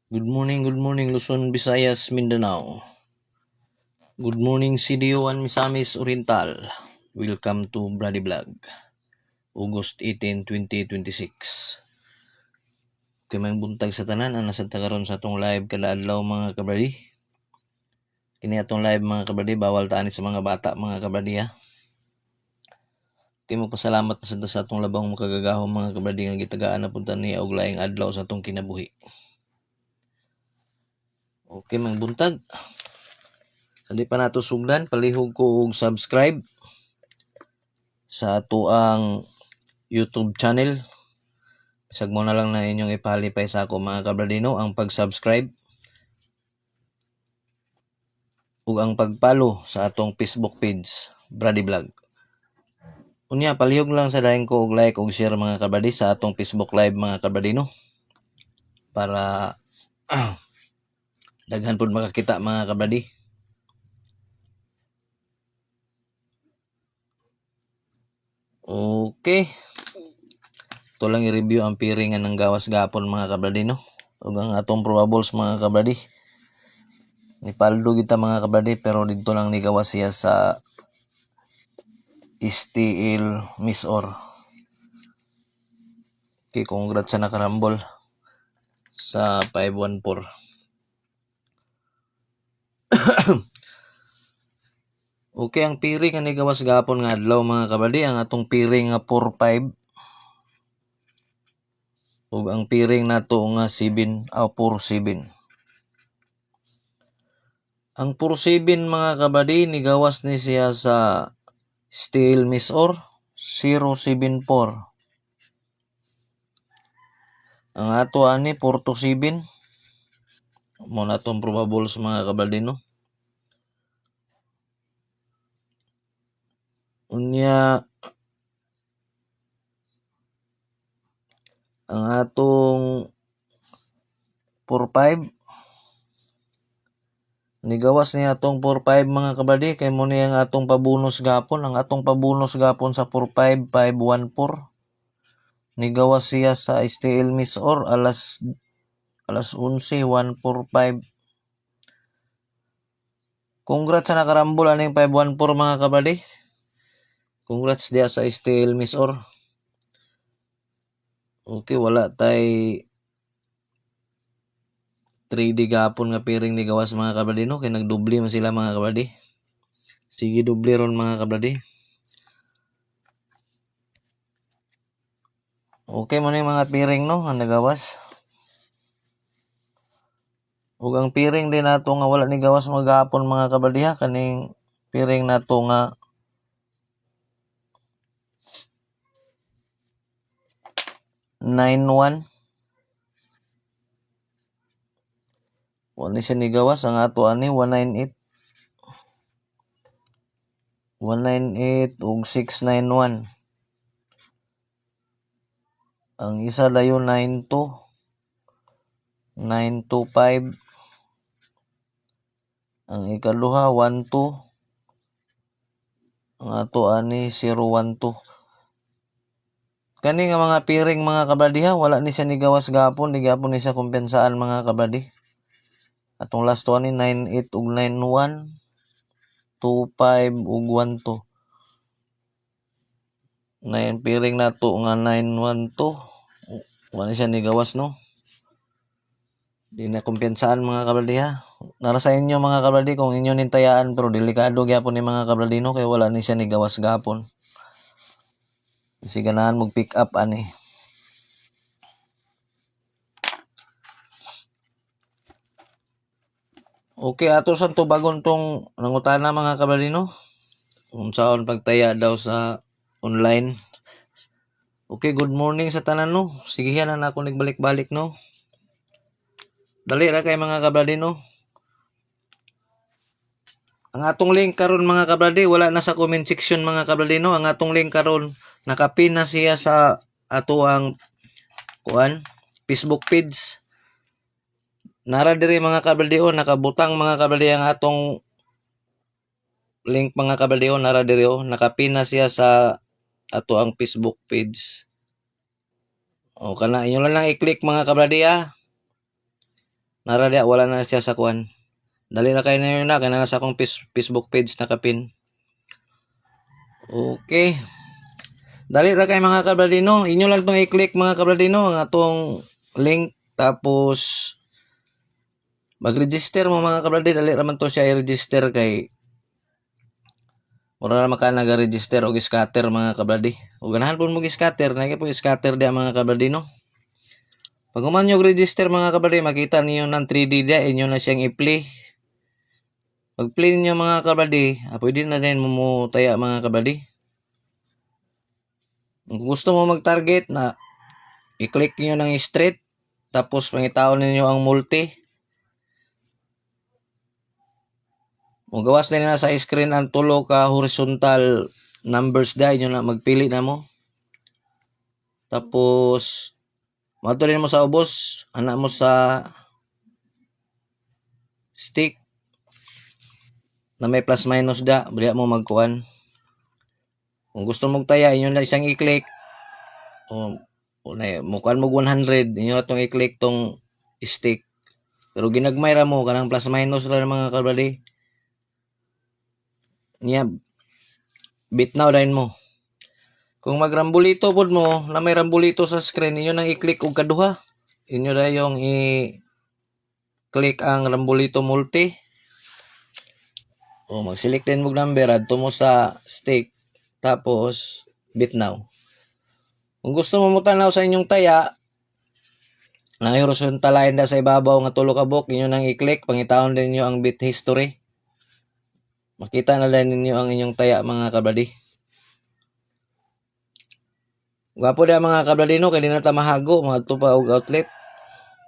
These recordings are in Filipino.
Good morning Luzon, Visayas, Mindanao. Good morning CDO and Misamis Oriental. Welcome to Brady Vlog. August 18, 2026. Kay may buntag sa tanan ang nasa karon sa atong live kada adlaw mga kabradi. Kini atong live mga kabradi, bawal taani sa mga bata mga kabradi ha. Kay magpasalamat sa atong labang makagagahom mga kabradi nga gitagaan na punta niya og laing adlaw sa atong kinabuhi. Okay, may buntag. Hindi pa nato sugdan, palihog ko og subscribe sa ato ang YouTube channel. Bisag mo na lang na inyong ipalipay sa ako mga kabradino ang pag-subscribe ug ang pag-follow sa atong Facebook page, Brady Vlog. Unya, palihog lang sa dayon ko og like ug share mga kabradi sa atong Facebook Live mga kabradino para daghan pud makakita mga kabradi. Okay. Ito lang i-review ang piring nga ng gawas gapon mga kabradino ug ang atong probables mga kabradi. Nipaldo kita mga kabradi pero dito lang ni gawas siya sa Steel Misor. Okay, congrats sa nakarambol sa 514. Okay, ang piring nga nigawas gapon nga adlaw mga kabadi, ang atong piring nga 45 ug ang piring nato nga 7 47. Ang 47 mga kabadi nigawas ni siya sa Steel Misor 074. Ang ato ani 427 mo na tong probables mga kabadi no. Unya ang atong 45 nigawas niya atong 45 mga kabadi kay mo ni ang atong pabonus gapon. Ang atong pabonus gapon sa 45 514 nigawas siya sa Steel Misor alas 11 145. Congrats sa nakarambol aning 514 mga kabadi. Congrats dia sa Steel Misor. Okay, wala tay 3D gapon nga piring ni gawas mga kabadi no kay nagdubli man sila mga kabadi. Sige dubli ron mga kabadi. Okay mo na yung mga piring no ang nagawas. Ug ang piring din nato nga wala ni gawas magapon mga kabadi ha kaning piring nato nga 91. Wala siya ni gawas ang ato ani 198. 198 ug 691. Ang isa dayon 92. 925. Ang ikaduha 12. Ang ato ani 012. Kani nga mga piring mga kabadi ha, wala ni siya ni gawas gapon, di gapon ni siya kumpensaan mga kabadi. Atong last one ni 98 ug 91, 25 ug 12. Na yung piring nato nga 912, wala siya ni gawas no. Di na kumpensaan mga kabadi ha. Nara sa inyo mga kabadi kung inyo nintayaan pero delikado gyapon ni mga kabadi no kay wala ni siya ni gawas gapon. Kasi ganahan mag pick up ani. Okay, ato sa to bagon tong nangutana mga kabalino. Kung saan pagtaya daw sa online. Okay, good morning sa tanan no. Sige na ako nagbalik-balik no. Dali ra kay mga kabalino. Ang atong link karon mga kabaldi wala na sa comment section mga kabalino. Ang atong link karon nakapin na siya sa ato ang Facebook page. Nara diri mga kabaldio nakabutang mga kabaldi ang atong link mga kabaldio nara diri nakapin na siya sa ato ang Facebook page. O kana inyo lang i-click mga kabaldi ha. Nara diya, wala na siya sa kuan. Dali na kayo na yun na, kaya na sa akong Facebook page na kapin. Okay. Dali ra kay mga kabladino. Inyo lang tong i-click mga kabladino, ang atong link. Tapos, mag-register mo mga kabladi. Dali raman to siya i-register kay wala na maka nag-register o scatter mga kabladi. O ganahan po mo scatter, nagay po scatter diya mga kabladino. Pag uman yung register mga kabladi, makita niyo ng 3D diya, inyo na siyang i-play. Pag play niyo mga kabladi, pwede na din mo taya mga kabladi. Kung gusto mo mag-target na i-click niyo ng straight, tapos pangitaon ninyo ang multi. Magawas na sa screen ang tulo ka horizontal numbers dahil nyo na magpili na mo. Tapos, matuloy mo sa ubos, anak mo sa stick na may plus minus da, baliya mo magkuhan. Kung gusto mong taya, inyo na isang i-click. O mukuhan mo 100, inyo na itong i-click tong stick. Pero ginagmay ra mo, kanang plus minus ra mga kabali. Niya, bitnaw dahil mo. Kung magrambulito pod mo, na may rambulito sa screen, inyo nang i-click og kaduha. Inyo na yung i-click ang rambulito multi. O mag-select din mo number, adto mo sa stick. Tapos, bitnaw. Kung gusto mo mutanaw sa inyong taya, na horizontal line na sa ibabaw nga tulo ka book, inyo nang i-click, pangitaon din niyo ang bit history. Makita na din ninyo ang inyong taya mga kabladi. Gwapo dia mga kabladino, kaya di na tamahago, mga tupa og outlet.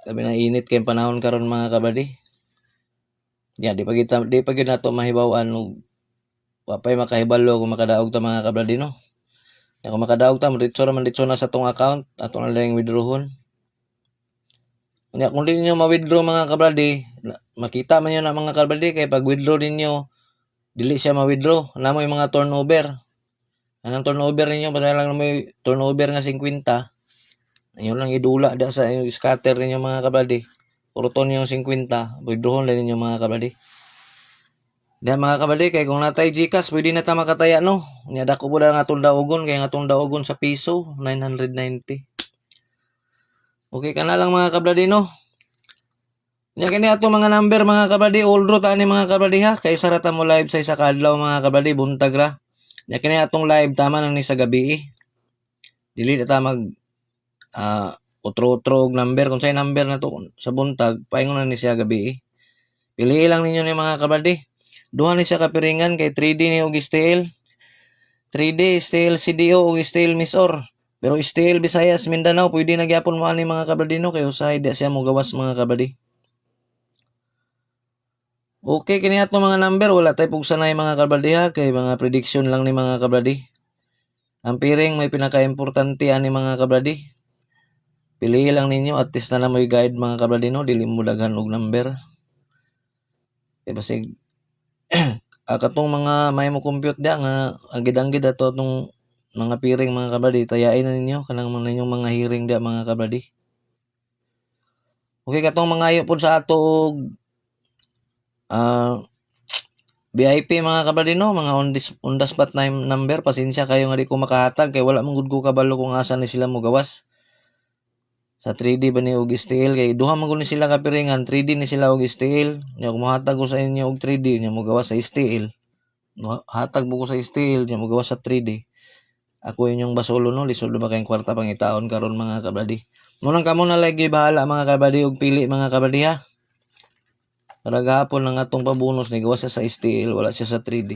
Sabi na init kayong panahon karon mga kabladi. Yan, di pa kita to mahibawan og wapay makahibalo kung makadaog ta mga kabladino. Kung makadaog ta, diretso na sa tong account, ato na lang withdrawon. Kung di niyo ma-withdraw mga kabladi, makita man yun na mga kabladi, kaya pag withdraw ninyo, dili siya ma-withdraw. Namo yung mga turnover. Anong turnover ninyo? Basta lang may turnover nga 50. Ayun lang idula da sa scatter ninyo mga kabladi. Puruton yung 50. Withdrawon lang ninyo mga kabladi. Diyan mga kabladi, kaya kung natay Gcash, pwede na ta makataya no. Nyada ko po da nga itong daogon, kaya nga itong daogon sa piso, 990. Okay ka na lang mga kabladi no. Nya kini ato mga number mga kabladi, all route ani mga kabladi ha. Kay sarata mo live sa isa ka adlaw mga kabladi, buntag ra. Nya kini atong live tama nang ni sa gabi. Dili na ta mag utro-utro og number kung say number na to sa buntag, paingon na ni siya gabi. Pili lang ninyo ni mga kabladi. Duha ni siya kapiringan kay 3D ni og STL. 3D STL CDO og STL Misor. Pero STL Visayas Mindanao pwede na gyapon mo ani mga kabladi no, kay usahay di siya mo gawas mga kabladi. Okay, kini ato mga number, wala tayo pugsanay mga kabladi ha, kay mga prediction lang ni mga kabladi. Ang piring may pinaka-importante ani mga kabladi. Pili lang ninyo, at least na lang mo guide mga kabladi no, dili mo daghan og number. Kay basig katong mga may mo compute dia nga agid-anggid ato tong mga piring mga kabladi, tayain na ninyo kanang ninyong mga hearing dia mga kabladi. Okay, katong mga ayo pod sa ato og VIP mga kabladino, mga on the spot number, pasensya kayo nga di ko makahatag kay wala mong gud ko kabalo kung asa ni sila mo gawas. Sa 3D ba ni og STL kay duha man gud ni sila kapiringan, 3D ni sila og STL. Nya kung mahatag ko sa inyo og 3D, nya mo gawas sa STL. Hatag mo ko sa STL, nya mo gawas sa 3D. Ako inyong basulo no, lisod ba kayong kwarta pangitaon karon mga kabladi. Munang kamo na lagi bahala mga kabladi og pili mga kabladi ha. Para gahapon lang atong pabonus ni gawas sa STL, wala siya sa 3D.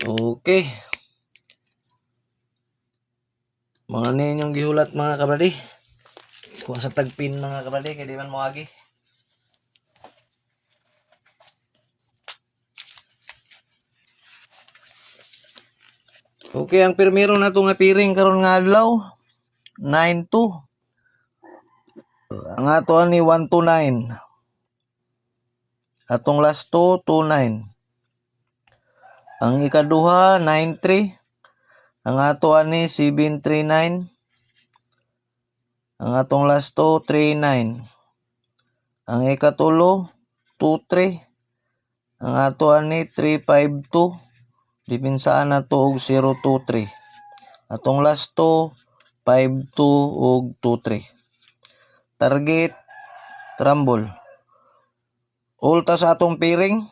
Okay. Mga ninyong gihulat mga kabladi. Kuha sa tagpin mga kabladi, kaya di man mo agi. Okay, ang pirmiro na ito nga piring karon nga adlaw, 9-2. Ang ato ni 129. Atong last 229. Ang ikaduha 93. Ang ato ani 739. Ang atong last 2, 3-9. Ang ikatulo, 2-3. Ang ato ani 3-5-2. Dipinsaan na to og 0-2-3. Atong last 2, 5-2 og 2-3. Target, trumble. Ulta sa atong piring,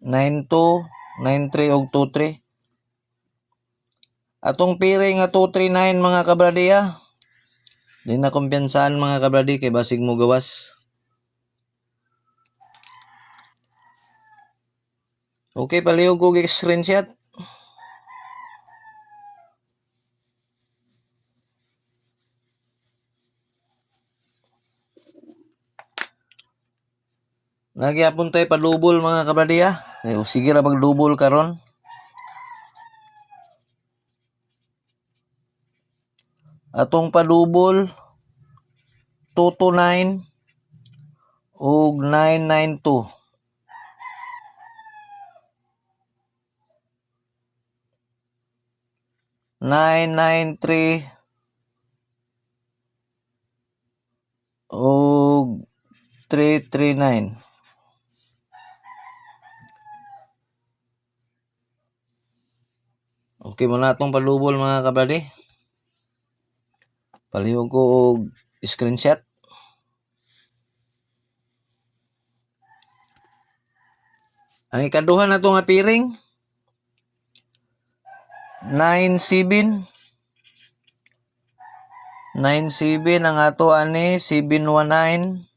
9-2, 9-3 og 2-3. Atong piring nga 2-3-9 mga kabradiya. Di na kumpiyansahan mga kabradi kay basig mo gawas. Okay, palihog ko screenshot. Nagyapon tayo padubol mga kabradiya. Sige ra magdubol karon. Atong padubol 229 ug 992. 993 ug 339. Okay mo na atong palubol mga kabradi. Palihog ko og screenshot. Ang ikaduha na itong piring, 9-7. 9-7 ang ato ani 7-19.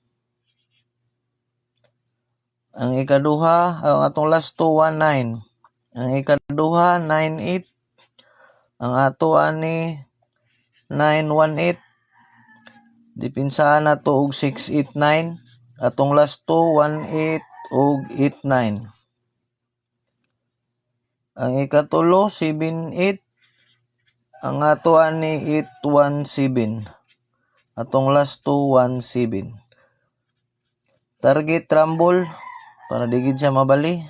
Ang ikaduha, ang atong last 2-1-9. Ang ikaduha 9-8. Ang ato ani 9-1-8. Dipinsahan na to og 6-8-9. Atong last 2-1-8 og 8-9. Ang ikatulo 7-8. Ang ato ani 8-1-7. Atong last 2-1-7. Target trumble para digid siya mabali.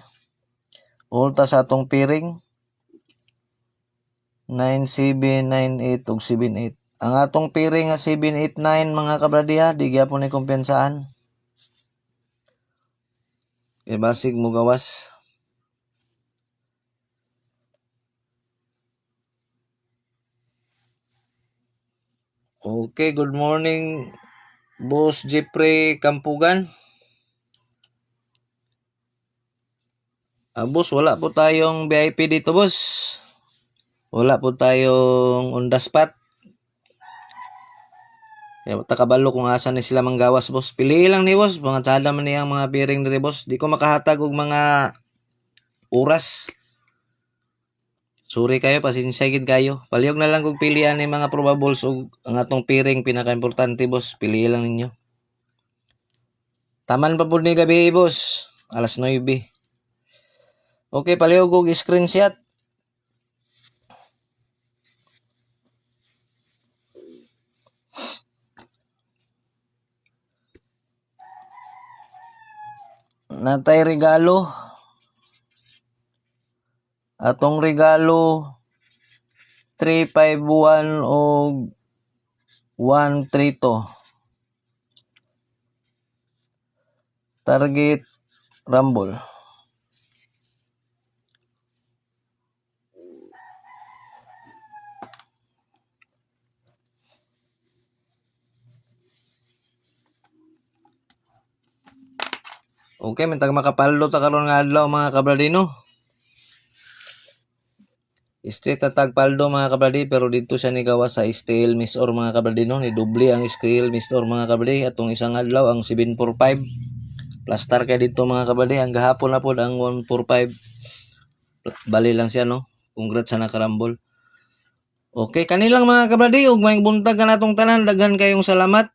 Ulta sa atong piring 9-7, 9-8 ug 7-8. Ang atong piring nga 7-8-9 mga kabradiya, di gyapon ni kumpiyansaan. Kay basig mo gawas. Okay, good morning Boss Jeffrey Kampugan. Boss, wala po tayong VIP dito, boss. Wala po tayong on the spot. Kaya takabalo kung asan ni sila manggawas, boss. Pili lang ni boss, mga tsada man niyang mga piring diri, boss. Di ko makahatag og mga oras. Sorry kayo, pasensya gid kayo. Palihog na lang kog pilian ni mga probables ug ang atong piring pinaka-importante, boss. Pili lang ninyo. Taman pa pud ni gabi, boss. Alas 9. Okay, palihog kog screenshot. Natay regalo. Atong regalo 351 og 132. Target rumble. Okay, mentag makapaldo ta karon nga adlaw mga kabradino. Straight tatag paldo mga kabradi, pero dito siya ni gawa sa steel misor mga kabradino. Ni doble ang steel misor mga kabradi. Atong isang adlaw ang 745. Plastar kay dito mga kabradi. Ang gahapon na po ang 145. Bali lang siya, no? Congrats sa nakarambol. Okay, kanilang mga kabradi, ug may buntag ka natong tanan, daghan kayong salamat.